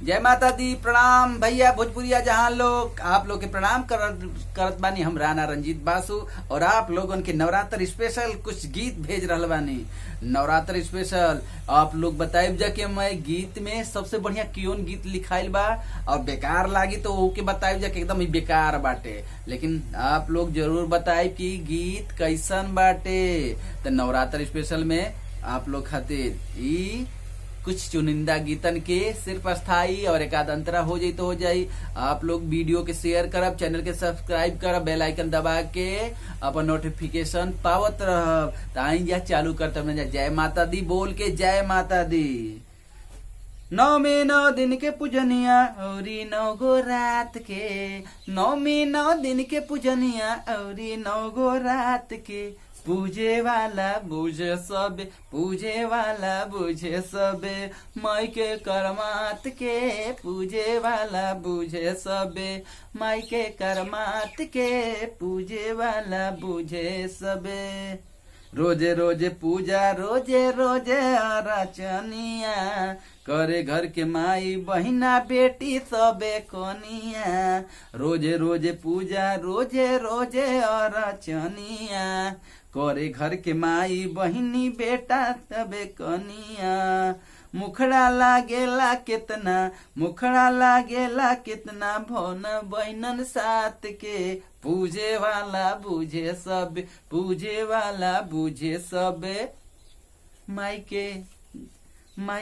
जय माता दी। प्रणाम भैया भोजपुरिया जहां लोग, आप लोग के प्रणाम करत बानी हम राणा रंजीत बासु। और आप लोगन के नवरात्र स्पेशल कुछ गीत भेज रहल बानी। नवरात्र स्पेशल आप लोग बताइब जा कि मैं गीत में सबसे बढ़िया कौन गीत लिखाइल बा, और बेकार लागी तो ओके बताइब जा कि एकदम ही बेकार बाटे। लेकिन आप लोग जरूर बताइब कि गीत कैसन बाटे। तो नवरात्र स्पेशल में आप लोग खातिर ई कुछ चुनिंदा गीतन के सिर्फ अस्थाई और एक आध अंतरा हो जाई तो हो जाई। आप लोग वीडियो के शेयर करब, चैनल के सब्सक्राइब करब, बेल आइकन दबा के अपन नोटिफिकेशन पावत रहब। ताई जा चालू करते जा। जय माता दी बोल के जय माता दी। 9 में 9 दिन के पूजनिया औरी 9 गो रात के, 9 में 9 दिन के पूजनिया औरी 9 गो रात के। पूजे वाला बुझे सबे, पूजे वाला बुझे सबे, माई के करमात के। पूजे वाला बुझे सबे, माई के करमात के। पूजे वाला बुझे सबे। रोजे रोजे पूजा, रोजे रोजे आराचनिया, करे घर के माई बहिना बेटी सबे कोनिया। रोजे रोजे पूजा, रोजे रोजे आराचनिया, करे घर के माई बहिनी बेटा सबे कनिया। मुखड़ा लागेला कितना, मुखड़ा लागेला कितना, भौन बहनन साथ के। पूजे वाला बुझे सब, पूजे वाला बुझे सब, माई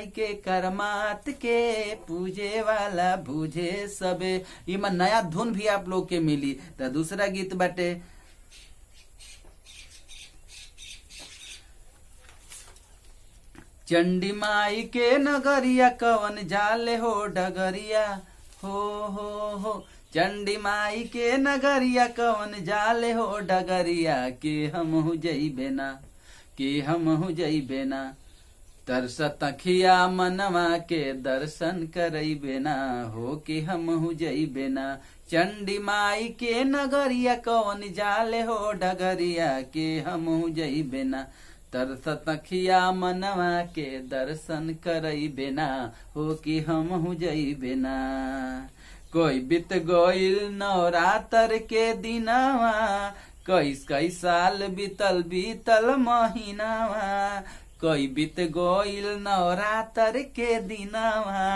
के करमात के। पूजे वाला बुझे सबे। इमा नया धुन भी आप लोग के मिली। तो दूसरा गीत बाटे चंडी माई के नगरिया, कवन जाले हो डगरिया। हो चंडी माई के नगरिया, कवन जाले हो डगरिया। के हम हो जइबे ना, के हम हो जइबे ना। तरसत अखिया मनवा के दर्शन करइबे ना, हो के हम हो जइबे ना। चंडी माई के नगरिया, कवन जाले हो डगरिया। के हम हो जइबे ना। तरसत अखिया मनवा के दर्शन करइबे ना, हो कि हम हो जइबे ना। कोई बीत गइल नवरात्र के दिनवा, कई साल बीतल बीतल महीनावा। कोई बीत गइल नवरात्र के दिनवा,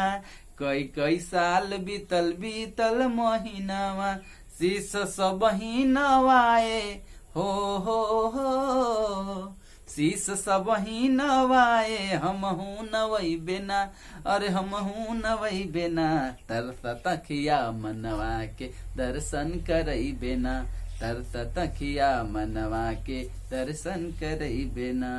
कई साल बीतल बीतल महीनावा। शीश सब ही नवाए हो शीश सब ही नवाए। हम हूँ नवइबे ना, अरे हम हूँ नवइबे ना। तरसत अखिया मनवा के दर्शन करइबे ना, तरसत अखिया मनवा के दर्शन करइबे ना।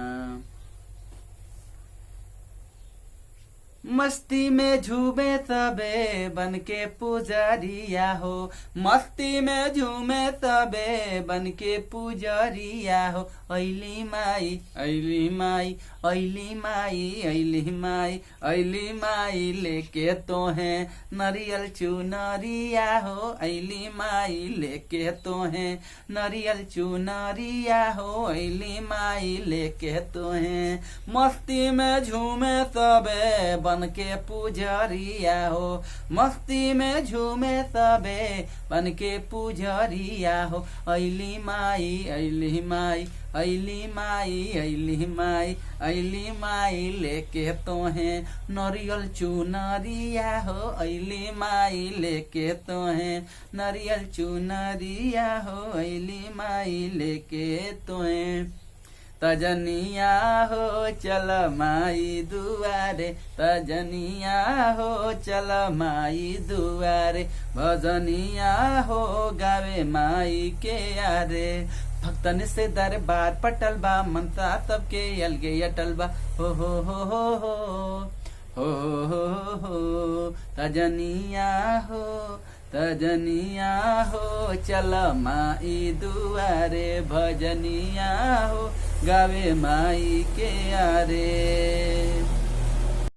मस्ती में झूमे सबे बन के पुजरिया हो, मस्ती में झूमे सबे बन के पुजरिया हो। ऐली माई, ऐली माई, ऐली माई, ऐली माई, ऐली माई लेके तो है नरियल चुनरिया हो। ऐली माई लेके तो है नरियल चुनरिया हो। ऐली माई लेके तो है। मस्ती में झूमे सबे बन के पुजरिया हो, मस्ती में झूमे सबे बन के पुजरिया हो। ऐली माई, ऐली माई, ऐली माई, ऐली माई, ऐली माई लेके तो है नरियल चुनरिया हो। ऐली माई लेके तो है नरियल चुनरिया हो। ऐली माई लेके तो है। तजनिया हो चल माई दुआरे, तजनिया हो चल माई दुआरे। भजनिया हो गावे माई के यारे। भक्तन से दरबार पटल बा, मनसा सबके अलगे अटल बा। हो तजनिया हो, तजनिया हो चल माई दुआरे। भजनिया हो गावे माई के यारे।